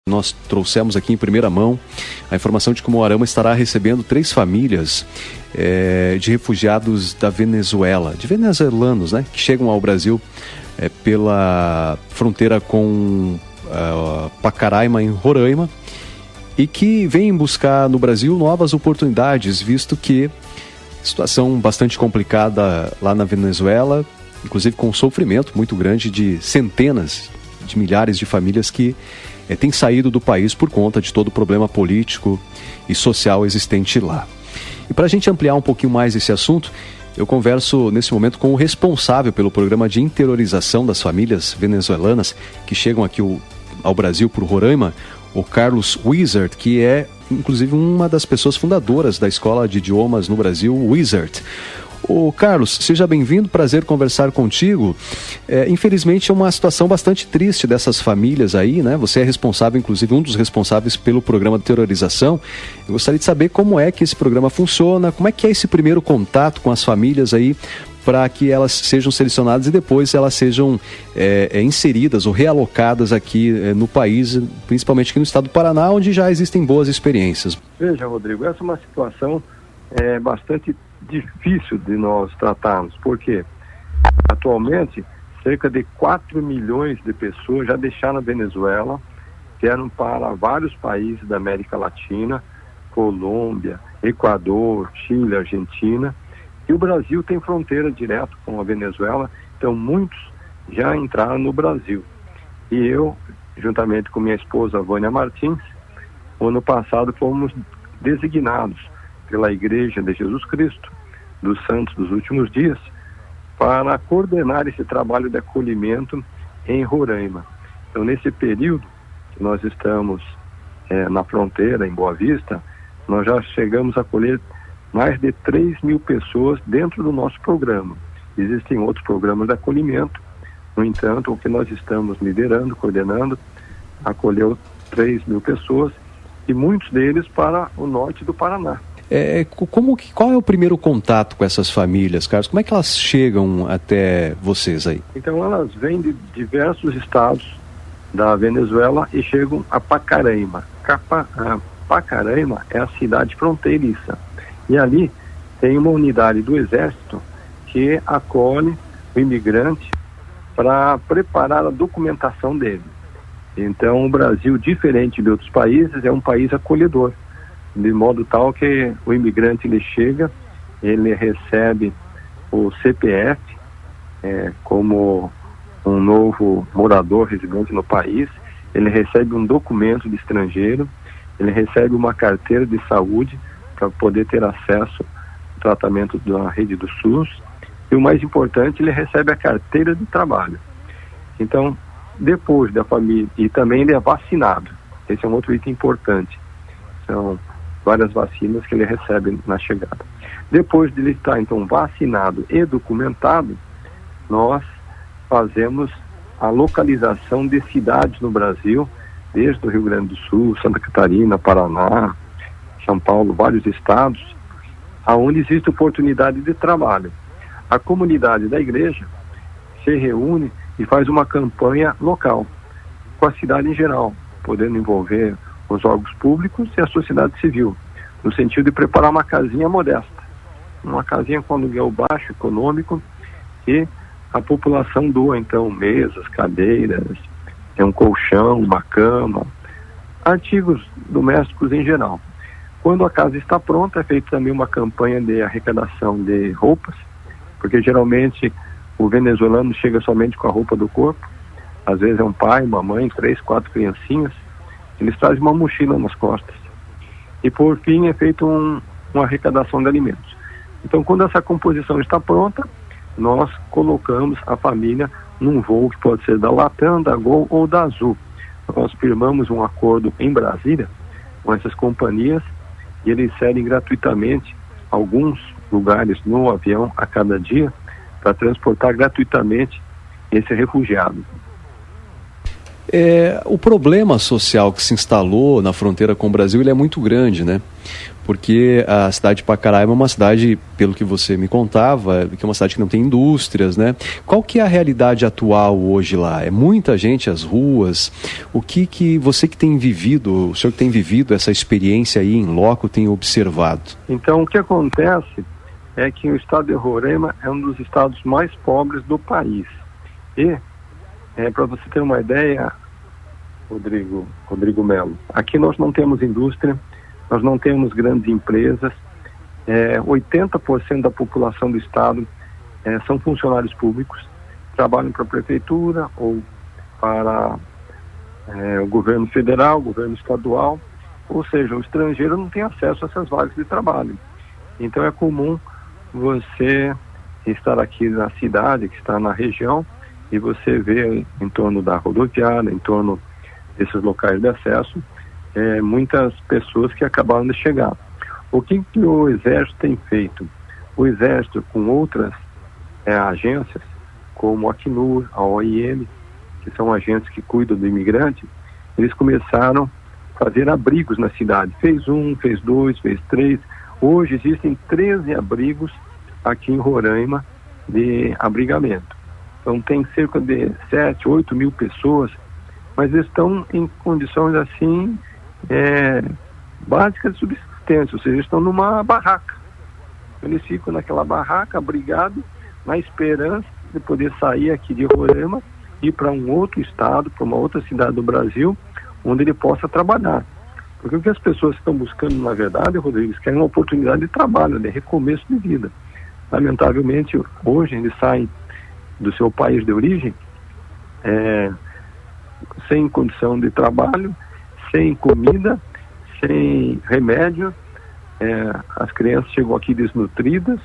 Nós trouxemos aqui em primeira mão a informação de que Umuarama estará recebendo 3 famílias de refugiados da Venezuela, de venezuelanos, né, que chegam ao Brasil pela fronteira com Pacaraima, em Roraima, e que vêm buscar no Brasil novas oportunidades, visto que situação bastante complicada lá na Venezuela, inclusive com um sofrimento muito grande de centenas de milhares de famílias que têm saído do país por conta de todo o problema político e social existente lá. E para a gente ampliar um pouquinho mais esse assunto, eu converso nesse momento com o responsável pelo programa de interiorização das famílias venezuelanas que chegam aqui ao Brasil por Roraima, o Carlos Wizard, que é inclusive uma das pessoas fundadoras da Escola de Idiomas no Brasil, Wizard. Ô Carlos, seja bem-vindo, prazer conversar contigo. Infelizmente é uma situação bastante triste dessas famílias aí, né? Você é responsável, inclusive um dos responsáveis pelo programa de terrorização. Eu gostaria de saber como é que esse programa funciona, como é que é esse primeiro contato com as famílias aí, para que elas sejam selecionadas e depois elas sejam inseridas ou realocadas aqui no país, principalmente aqui no estado do Paraná, onde já existem boas experiências. Veja, Rodrigo, essa é uma situação bastante difícil de nós tratarmos, porque atualmente cerca de 4 milhões de pessoas já deixaram a Venezuela, vieram para vários países da América Latina, Colômbia, Equador, Chile, Argentina, e o Brasil tem fronteira direto com a Venezuela, então muitos já entraram no Brasil. E eu, juntamente com minha esposa Vânia Martins, ano passado fomos designados pela Igreja de Jesus Cristo, dos Santos dos Últimos Dias, para coordenar esse trabalho de acolhimento em Roraima. Então, nesse período que nós estamos na fronteira, em Boa Vista, nós já chegamos a acolher mais de 3 mil pessoas dentro do nosso programa. Existem outros programas de acolhimento, no entanto, o que nós estamos liderando, coordenando, acolheu 3 mil pessoas, e muitos deles para o norte do Paraná. Qual é o primeiro contato com essas famílias, Carlos? Como é que elas chegam até vocês aí? Então, elas vêm de diversos estados da Venezuela e chegam a Pacaraima. Pacaraima é a cidade fronteiriça. E ali tem uma unidade do Exército que acolhe o imigrante para preparar a documentação dele. Então, o Brasil, diferente de outros países, é um país acolhedor, de modo tal que o imigrante ele chega, ele recebe o CPF como um novo morador residente no país, ele recebe um documento de estrangeiro, ele recebe uma carteira de saúde para poder ter acesso ao tratamento da rede do SUS, e o mais importante, ele recebe a carteira de trabalho. Então, depois da família, e também ele é vacinado. Esse é um outro item importante. São várias vacinas que ele recebe na chegada. Depois de ele estar, então, vacinado e documentado, nós fazemos a localização de cidades no Brasil, desde o Rio Grande do Sul, Santa Catarina, Paraná, São Paulo, vários estados, aonde existe oportunidade de trabalho. A comunidade da igreja se reúne e faz uma campanha local, com a cidade em geral, podendo envolver os órgãos públicos e a sociedade civil, no sentido de preparar uma casinha modesta, uma casinha com aluguel baixo, econômico, e a população doa, então, mesas, cadeiras, um colchão, uma cama, artigos domésticos em geral. Quando a casa está pronta, é feita também uma campanha de arrecadação de roupas, porque geralmente o venezuelano chega somente com a roupa do corpo, às vezes é um pai, uma mãe, 3, 4 criancinhas, eles trazem uma mochila nas costas. E por fim é feita uma arrecadação de alimentos. Então, quando essa composição está pronta, nós colocamos a família num voo que pode ser da Latam, da Gol ou da Azul. Nós firmamos um acordo em Brasília com essas companhias e eles cedem gratuitamente alguns lugares no avião a cada dia para transportar gratuitamente esse refugiado. O problema social que se instalou na fronteira com o Brasil ele é muito grande, né? porque a cidade de Pacaraima é uma cidade, pelo que você me contava, que é uma cidade que não tem indústrias, né? Qual que é a realidade atual hoje lá? É muita gente às ruas? O que você que tem vivido, o senhor que tem vivido essa experiência aí em loco tem observado? Então, o que acontece é que o estado de Roraima é um dos estados mais pobres do país. E, para você ter uma ideia, Rodrigo Melo, aqui nós não temos indústria, nós não temos grandes empresas, 80% da população do estado são funcionários públicos, trabalham para a prefeitura ou para o governo federal, governo estadual, ou seja, o estrangeiro não tem acesso a essas vagas de trabalho. Então é comum você estar aqui na cidade, que está na região, e você vê em torno da rodoviária, em torno desses locais de acesso, muitas pessoas que acabaram de chegar. O que o Exército tem feito? O Exército, com outras agências, como a Acnur, a OIM, que são agências que cuidam do imigrante, eles começaram a fazer abrigos na cidade. Fez 1, fez 2, fez 3. Hoje existem 13 abrigos aqui em Roraima de abrigamento. Então tem cerca de 7, 8 mil pessoas, mas eles estão em condições assim básicas de subsistência, ou seja, estão numa barraca. Eles ficam naquela barraca, abrigados, na esperança de poder sair aqui de Roraima e ir para um outro estado, para uma outra cidade do Brasil, onde ele possa trabalhar. Porque o que as pessoas estão buscando, na verdade, Rodrigo, eles querem uma oportunidade de trabalho, de recomeço de vida. Lamentavelmente, hoje eles saem do seu país de origem sem condição de trabalho, sem comida, sem remédio. As crianças chegam aqui desnutridas,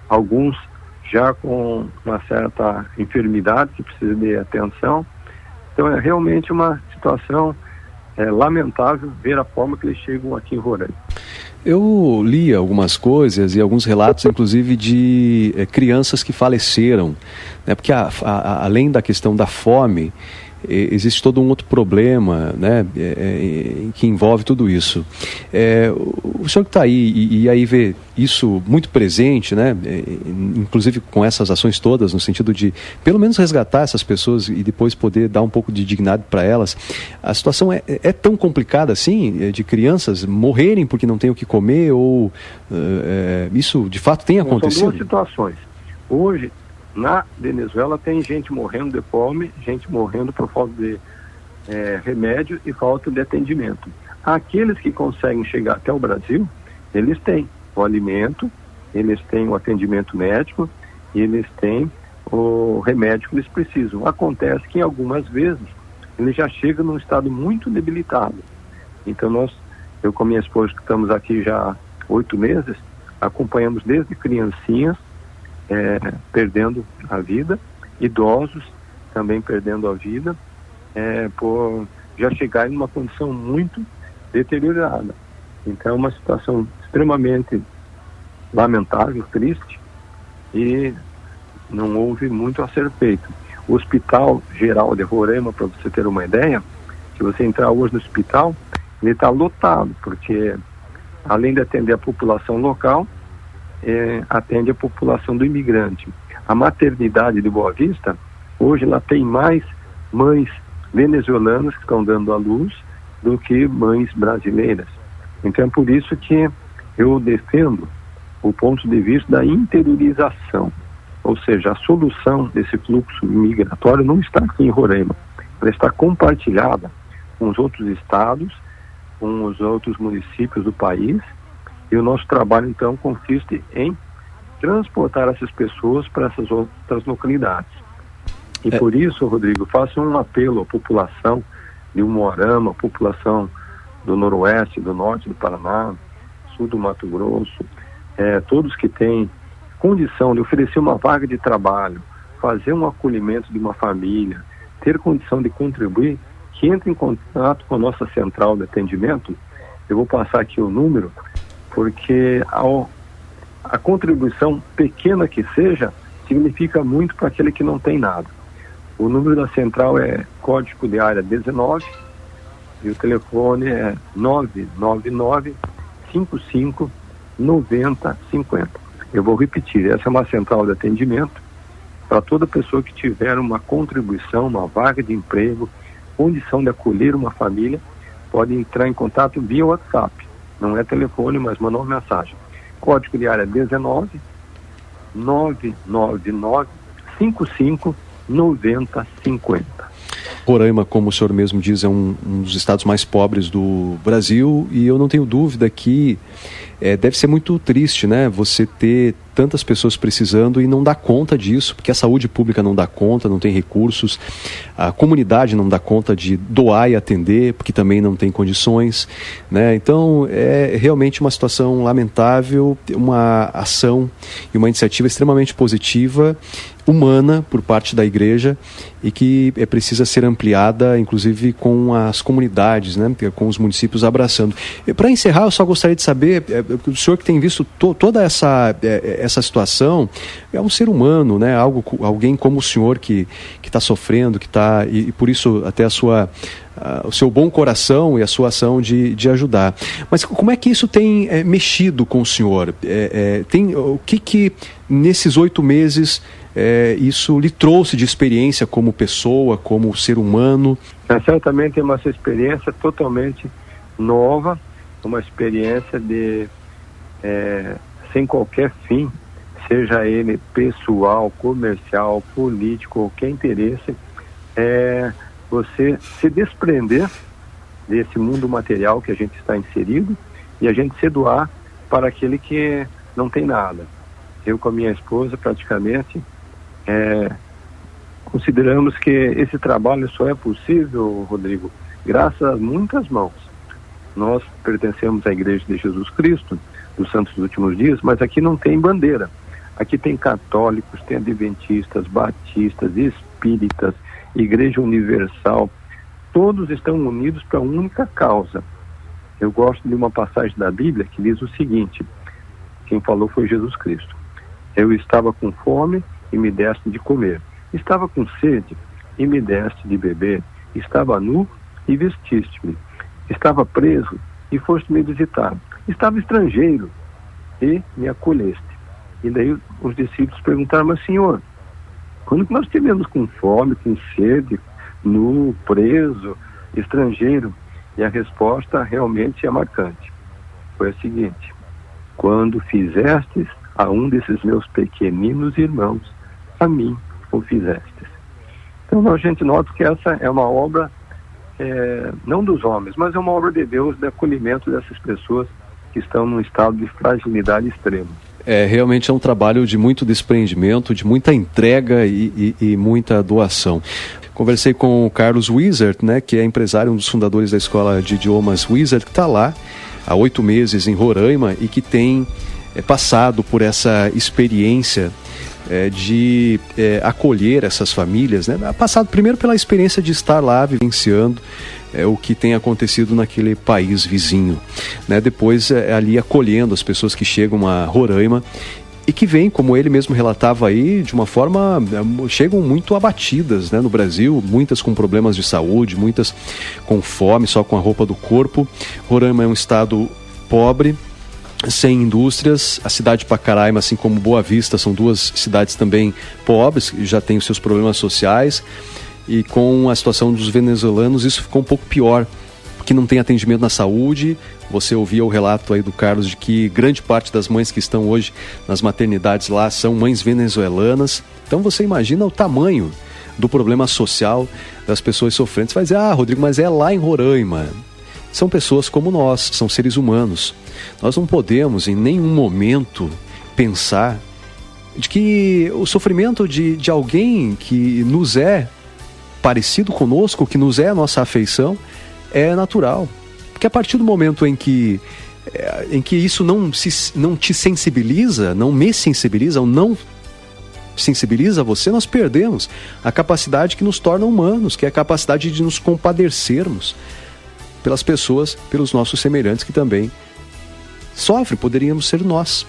alguns já com uma certa enfermidade que precisa de atenção. Então é realmente uma situação lamentável ver a forma que eles chegam aqui em Roraima. Eu li algumas coisas e alguns relatos, inclusive, de crianças que faleceram, né? Porque além da questão da fome, existe todo um outro problema, né, que envolve tudo isso. O senhor que está aí e aí vê isso muito presente, né, inclusive com essas ações todas, no sentido de pelo menos resgatar essas pessoas e depois poder dar um pouco de dignidade para elas. A situação é tão complicada assim, de crianças morrerem porque não têm o que comer, ou isso de fato tem acontecido? São duas situações. Hoje, na Venezuela tem gente morrendo de fome, gente morrendo por falta de remédio e falta de atendimento. Aqueles que conseguem chegar até o Brasil, eles têm o alimento, eles têm o atendimento médico, eles têm o remédio que eles precisam. Acontece que algumas vezes eles já chegam num estado muito debilitado. Então eu com minha esposa, que estamos aqui já há 8 meses, acompanhamos desde criancinhas perdendo a vida, idosos também perdendo a vida, por já chegarem numa condição muito deteriorada. Então é uma situação extremamente lamentável, triste, e não houve muito a ser feito. O Hospital Geral de Roraima, para você ter uma ideia, se você entrar hoje no hospital, ele está lotado, porque além de atender a população local, atende a população do imigrante. A maternidade de Boa Vista, hoje ela tem mais mães venezuelanas que estão dando à luz do que mães brasileiras. Então é por isso que eu defendo o ponto de vista da interiorização, ou seja, a solução desse fluxo migratório não está aqui em Roraima, ela está compartilhada com os outros estados, com os outros municípios do país. E o nosso trabalho, então, consiste em transportar essas pessoas para essas outras localidades. E por isso, Rodrigo, faço um apelo à população de Umuarama, à população do noroeste, do norte do Paraná, sul do Mato Grosso, todos que têm condição de oferecer uma vaga de trabalho, fazer um acolhimento de uma família, ter condição de contribuir, que entre em contato com a nossa central de atendimento. Eu vou passar aqui o número, porque a contribuição, pequena que seja, significa muito para aquele que não tem nada. O número da central é código de área 19 e o telefone é 999 55 90 50. Eu vou repetir, essa é uma central de atendimento para toda pessoa que tiver uma contribuição, uma vaga de emprego, condição de acolher uma família, pode entrar em contato via WhatsApp. Não é telefone, mas mandar uma mensagem. Código de área 19 999 55 90 50. Roraima, como o senhor mesmo diz, é um dos estados mais pobres do Brasil, e eu não tenho dúvida que deve ser muito triste, né? Você ter tantas pessoas precisando e não dar conta disso, porque a saúde pública não dá conta, não tem recursos, a comunidade não dá conta de doar e atender, porque também não tem condições, né? Então, é realmente uma situação lamentável, uma ação e uma iniciativa extremamente positiva, humana, por parte da igreja, e que precisa ser ampliada, inclusive com as comunidades, né? Com os municípios abraçando. Para encerrar, eu só gostaria de saber, o senhor que tem visto toda essa situação, é um ser humano, né? Alguém como o senhor que está sofrendo, que está, e por isso até o seu bom coração e a sua ação de ajudar. Mas como é que isso tem mexido com o senhor? O que nesses 8 meses isso lhe trouxe de experiência como pessoa, como ser humano? Certamente é uma experiência totalmente nova, uma experiência sem qualquer fim, seja ele pessoal, comercial, político, qualquer interesse, você se desprender desse mundo material que a gente está inserido e a gente se doar para aquele que não tem nada. Eu com a minha esposa praticamente consideramos que esse trabalho só é possível, Rodrigo, graças a muitas mãos. Nós pertencemos à Igreja de Jesus Cristo, dos Santos dos Últimos Dias, mas aqui não tem bandeira. Aqui tem católicos, tem adventistas, batistas, espíritas, Igreja Universal. Todos estão unidos para uma única causa. Eu gosto de uma passagem da Bíblia que diz o seguinte: quem falou foi Jesus Cristo. Eu estava com fome e me deste de comer. Estava com sede e me deste de beber. Estava nu e vestiste-me. Estava preso e foste me visitar. Estava estrangeiro e me acolheste. E daí os discípulos perguntaram: mas Senhor, quando que nós estivemos com fome, com sede, nu, preso, estrangeiro? E a resposta realmente é marcante. Foi a seguinte: quando fizestes a um desses meus pequeninos irmãos, a mim o fizestes. Então a gente nota que essa é uma obra não dos homens, mas é uma obra de Deus, de acolhimento dessas pessoas que estão num estado de fragilidade extrema. Realmente é um trabalho de muito desprendimento, de muita entrega e muita doação. Conversei com o Carlos Wizard, né, que é empresário, um dos fundadores da escola de idiomas Wizard, que está lá há 8 meses em Roraima e que tem passado por essa experiência de acolher essas famílias, né? Passado primeiro pela experiência de estar lá vivenciando o que tem acontecido naquele país vizinho, né? Depois ali acolhendo as pessoas que chegam a Roraima e que vêm, como ele mesmo relatava aí, de uma forma, chegam muito abatidas, né, no Brasil, muitas com problemas de saúde, muitas com fome, só com a roupa do corpo. Roraima é um estado pobre, sem indústrias. A cidade de Pacaraima, assim como Boa Vista, são 2 cidades também pobres, que já têm os seus problemas sociais, e com a situação dos venezuelanos isso ficou um pouco pior, porque não tem atendimento na saúde. Você ouvia o relato aí do Carlos de que grande parte das mães que estão hoje nas maternidades lá são mães venezuelanas. Então você imagina o tamanho do problema social das pessoas sofrendo. Você vai dizer: Rodrigo, mas é lá em Roraima. São pessoas como nós, são seres humanos. Nós não podemos em nenhum momento pensar de que o sofrimento de alguém que nos é parecido conosco, que nos é a nossa afeição, é natural. Porque a partir do momento em que isso não te sensibiliza, não me sensibiliza, ou não sensibiliza você, nós perdemos a capacidade que nos torna humanos, que é a capacidade de nos compadecermos pelas pessoas, pelos nossos semelhantes que também sofrem, poderíamos ser nós.